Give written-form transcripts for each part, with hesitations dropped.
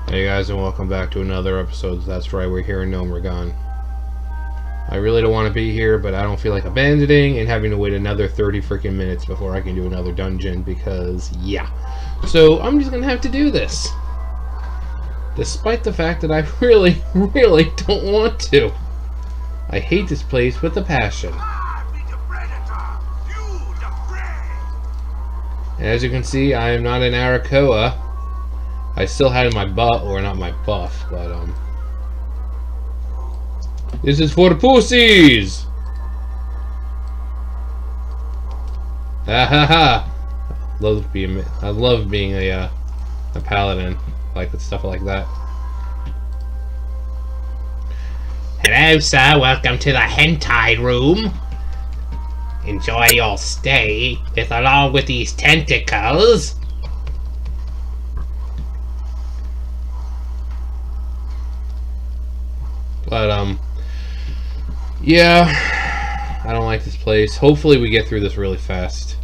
Hey guys, and welcome back to another episode. That's right, we're here in Gnomeregan. I really don't want to be here, but I don't feel like abandoning and having to wait another 30 freaking minutes before I can do another dungeon because, yeah. So, I'm just gonna have to do this. Despite the fact that I really don't want to. I hate this place with a passion. And as you can see, I am not an Arakoa. I still had my butt, or not my buff, but this is for the pussies! Ha ha ha! I love being a paladin, like stuff like that. Hello, sir. Welcome to the hentai room. Enjoy your stay along with these tentacles. But, yeah, I don't like this place. Hopefully we get through this really fast.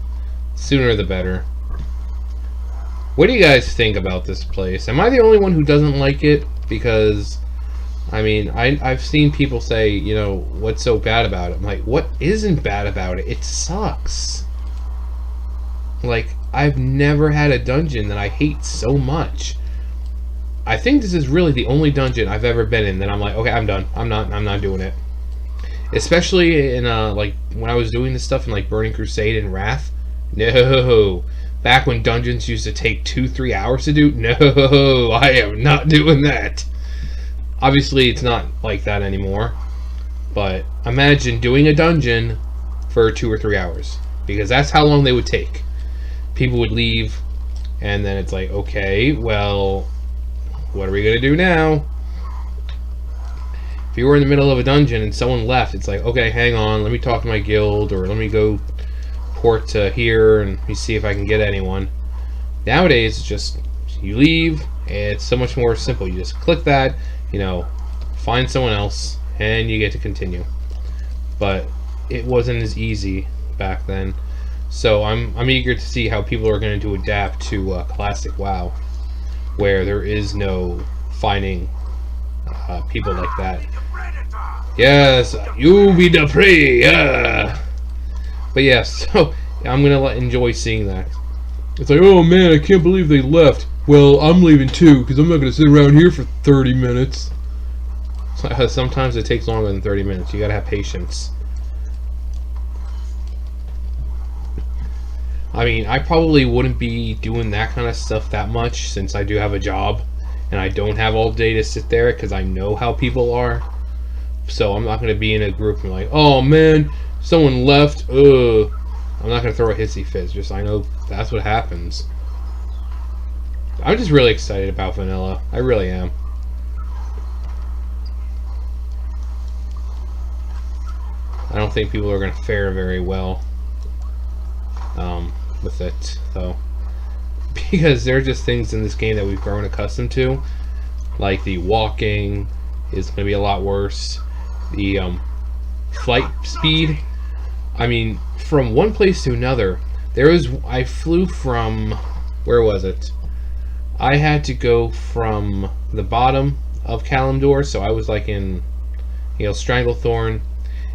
Sooner the better. What do you guys think about this place? Am I the only one who doesn't like it? Because, I mean, I've seen people say, you know, what's so bad about it? I'm like, what isn't bad about it? It sucks. Like, I've never had a dungeon that I hate so much. I think this is really the only dungeon I've ever been in that I'm like, okay, I'm done. I'm not doing it. Especially in like when I was doing this stuff in like Burning Crusade and Wrath. No. Back when dungeons used to take 2-3 hours to do. No, I am not doing that. Obviously, it's not like that anymore. But imagine doing a dungeon for 2 or 3 hours, because that's how long they would take. People would leave, and then it's like, okay, well, what are we gonna do now? If you were in the middle of a dungeon and someone left, it's like, okay, hang on, let me talk to my guild, or let me go port to here and let me see if I can get anyone. Nowadays, it's just, you leave, it's so much more simple. You just click that, you know, find someone else, and you get to continue. But it wasn't as easy back then. So I'm eager to see how people are going to adapt to classic WoW, where there is no finding people like that. Yes, you be the prey, yeah. But yeah, so I'm gonna enjoy seeing that. It's like, oh man, I can't believe they left. Well, I'm leaving too, because I'm not gonna sit around here for 30 minutes. Sometimes it takes longer than 30 minutes. You gotta have patience. I mean, I probably wouldn't be doing that kind of stuff that much since I do have a job and I don't have all day to sit there because I know how people are. So I'm not going to be in a group and like, oh man, someone left. I'm not going to throw a hissy fit. Just I know that's what happens. I'm just really excited about vanilla. I really am. I don't think people are going to fare very well with it, though, because there are just things in this game that we've grown accustomed to, like the walking is going to be a lot worse. The flight speed, I mean, from one place to another, I flew from, where was it? I had to go from the bottom of Kalimdor, so I was like in, you know, Stranglethorn,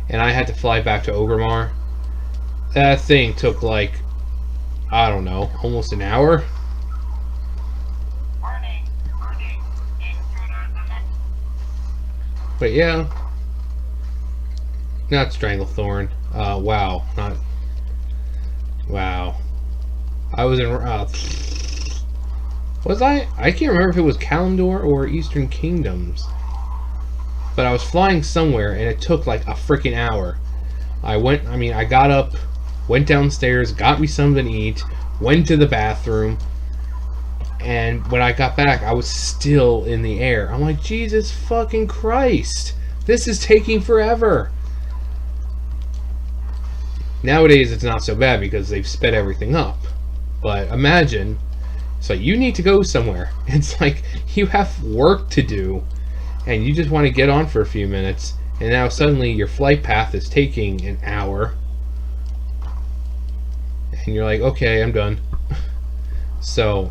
and I had to fly back to Orgrimmar. That thing took like, I don't know, almost an hour. But yeah, not Stranglethorn. Wow, not wow. I was in. Was I? I can't remember if it was Kalimdor or Eastern Kingdoms. But I was flying somewhere, and it took like a freaking hour. I got up, went downstairs, got me something to eat, went to the bathroom, and when I got back, I was still in the air. I'm like, Jesus fucking Christ! This is taking forever! Nowadays, it's not so bad because they've sped everything up. But imagine, it's like, you need to go somewhere. It's like, you have work to do, and you just want to get on for a few minutes, and now suddenly your flight path is taking an hour. And you're like, okay, I'm done. So,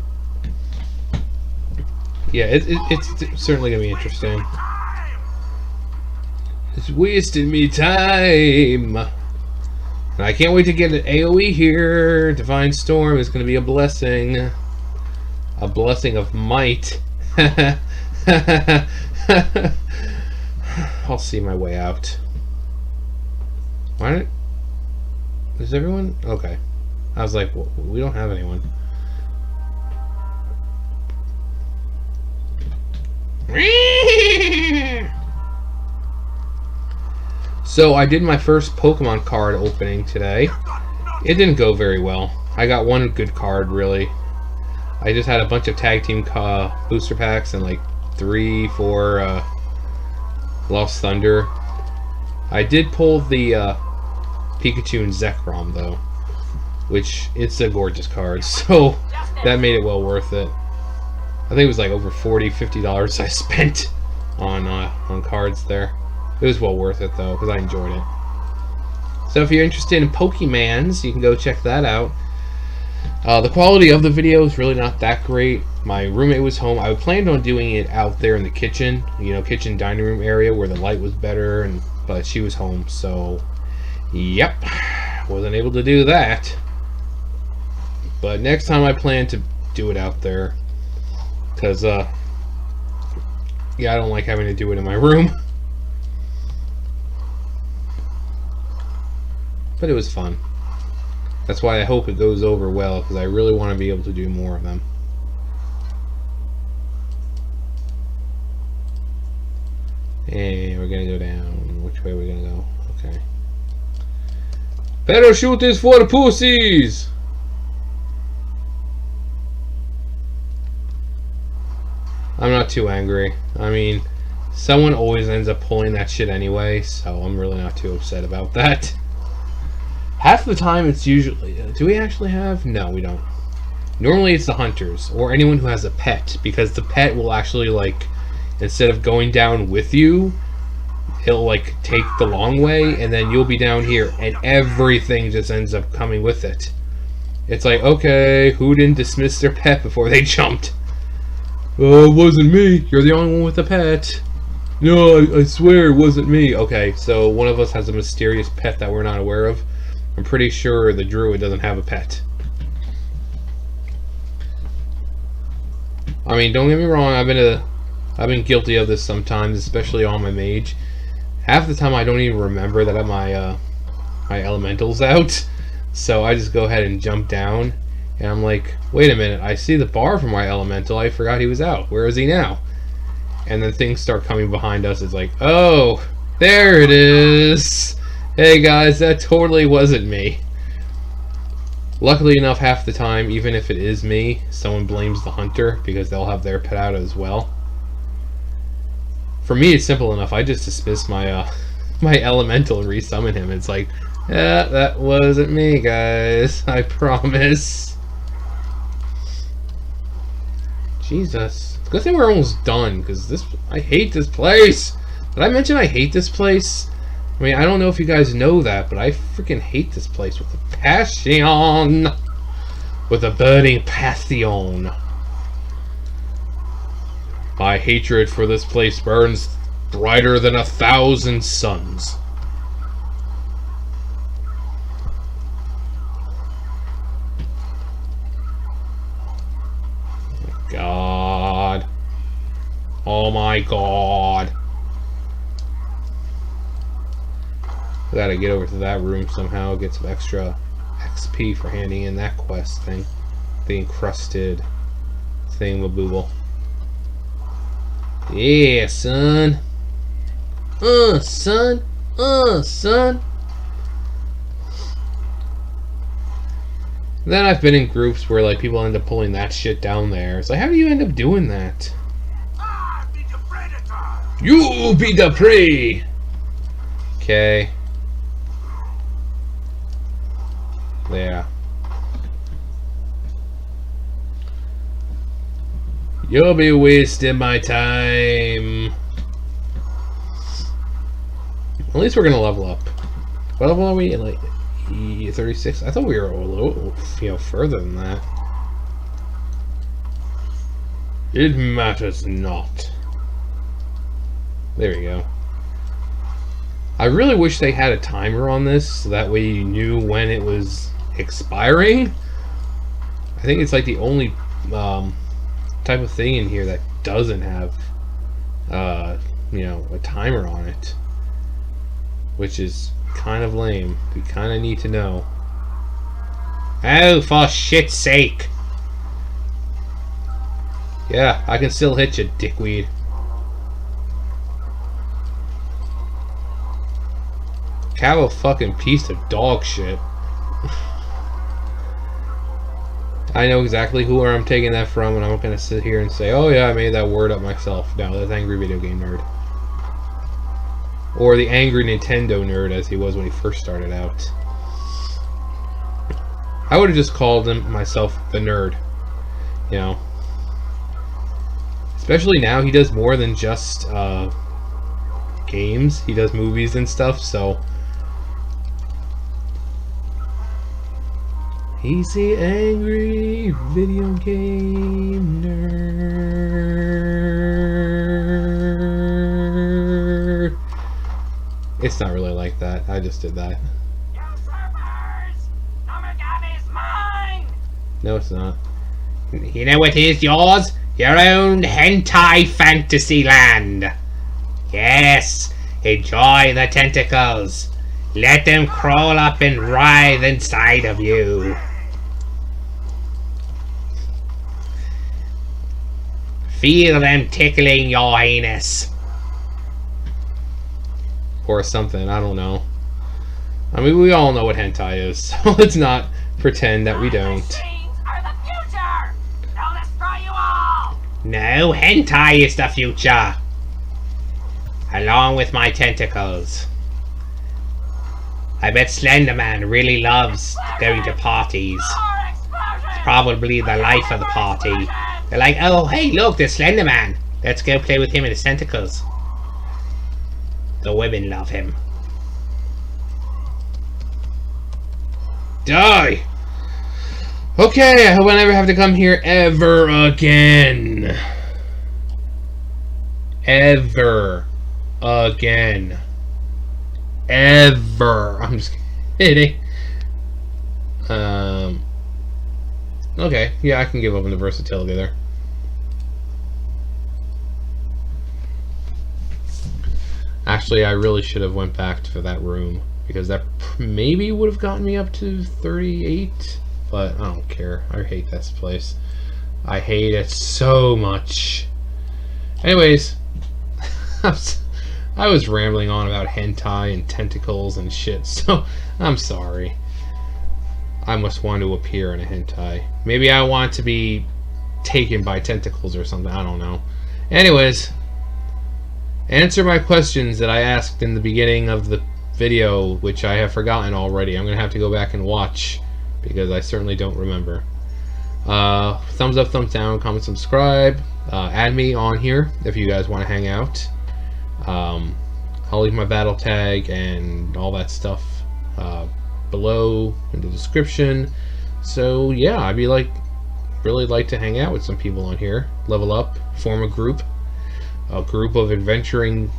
yeah, it's certainly gonna be interesting. It's wasting me time. And I can't wait to get an AoE here. Divine Storm is gonna be a blessing. A blessing of might. I'll see my way out. Why not? Is everyone? Okay. I was like, well, we don't have anyone. So I did my first Pokemon card opening today. It didn't go very well. I got one good card, really. I just had a bunch of tag team booster packs and like 3, 4 Lost Thunder. I did pull the Pikachu and Zekrom though, which it's a gorgeous card, so that made it well worth it. I think it was like over $40, $50 I spent on cards there. It was well worth it though, because I enjoyed it. So if you're interested in Pokemans, you can go check that out. The quality of the video is really not that great. My roommate was home. I planned on doing it out there in the kitchen, you know, kitchen dining room area where the light was better, but she was home, so yep, wasn't able to do that. But next time I plan to do it out there, because yeah, I don't like having to do it in my room. But it was fun. That's why I hope it goes over well, because I really want to be able to do more of them. And we're gonna go down. Which way are we gonna go? Okay. Parachute is for the pussies! I'm not too angry. I mean, someone always ends up pulling that shit anyway, so I'm really not too upset about that. Half the time it's usually... do we actually have? No, we don't. Normally it's the hunters, or anyone who has a pet, because the pet will actually, like, instead of going down with you, it'll, like, take the long way, and then you'll be down here, and everything just ends up coming with it. It's like, okay, who didn't dismiss their pet before they jumped? Oh, it wasn't me. You're the only one with a pet. No, I swear it wasn't me. Okay, so one of us has a mysterious pet that we're not aware of. I'm pretty sure the druid doesn't have a pet. I mean, don't get me wrong, I've been guilty of this sometimes, especially on my mage. Half the time I don't even remember that my elemental's out, so I just go ahead and jump down, and I'm like, wait a minute, I see the bar for my elemental, I forgot he was out. Where is he now? And then things start coming behind us. It's like, oh, there it is. Hey guys, that totally wasn't me. Luckily enough, half the time, even if it is me, someone blames the hunter because they'll have their pet out as well. For me, it's simple enough. I just dismiss my my elemental and resummon him. It's like, yeah, that wasn't me, guys. I promise. Jesus. Good thing we're almost done, because I hate this place. Did I mention I hate this place? I mean, I don't know if you guys know that, but I freaking hate this place with a passion. With a burning passion. My hatred for this place burns brighter than 1,000 suns. God. Oh my God. I gotta get over to that room somehow, get some extra XP for handing in that quest thing. The encrusted thingamabooble. Yeah, son. Son. Son. Then I've been in groups where, like, people end up pulling that shit down there. It's like, how do you end up doing that? You be the prey! Okay. Yeah. You'll be wasting my time. At least we're gonna level up. What level are we? Like 36? I thought we were a little, further than that. It matters not. There we go. I really wish they had a timer on this, so that way you knew when it was expiring. I think it's like the only type of thing in here that doesn't have, you know, a timer on it. Which is kind of lame. We kind of need to know. Oh, for shit's sake. Yeah, I can still hit you, dickweed. Have a fucking piece of dog shit. I know exactly where I'm taking that from, and I'm not gonna sit here and say, oh yeah, I made that word up myself. No, that's Angry Video Game Nerd. Or the Angry Nintendo Nerd, as he was when he first started out. I would have just called myself the Nerd. You know. Especially now, he does more than just games. He does movies and stuff, so... He's the Angry Video Game Nerd. It's not really like that. I just did that. Usurpers! Gnomeregan is mine! No, it's not. You know what is yours? Your own hentai fantasy land. Yes, enjoy the tentacles. Let them crawl up and writhe inside of you. Feel them tickling your anus. Or something, I don't know. I mean, we all know what hentai is, so let's not pretend that we don't. Machines are the future! They'll destroy you all! No, hentai is the future. Along with my tentacles. I bet Slenderman really loves going to parties. More explosions! Probably the life of the party. They're like, oh, hey, look, there's Slenderman. Let's go play with him and his tentacles. The women love him. Die! Okay, I hope I never have to come here ever again. Ever again. Ever. I'm just kidding. Okay, yeah, I can give up on the versatility there. Actually, I really should have went back to that room, because that maybe would have gotten me up to 38, but I don't care. I hate this place. I hate it so much. Anyways, I was rambling on about hentai and tentacles and shit, so I'm sorry. I must want to appear in a hentai. Maybe I want to be taken by tentacles or something, I don't know. Anyways, answer my questions that I asked in the beginning of the video, which I have forgotten already. I'm going to have to go back and watch, because I certainly don't remember. Thumbs up, thumbs down, comment, subscribe. Add me on here if you guys want to hang out. I'll leave my battle tag and all that stuff below in the description. So yeah, I'd be really like to hang out with some people on here, level up, form a group of adventuring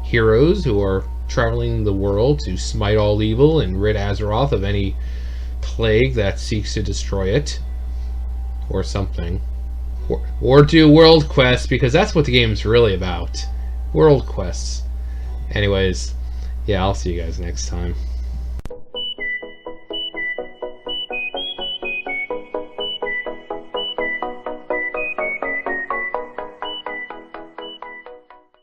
heroes who are traveling the world to smite all evil and rid Azeroth of any plague that seeks to destroy it, or something, or do world quests, because that's what the game's really about. World quests. Anyways, yeah, I'll see you guys next time.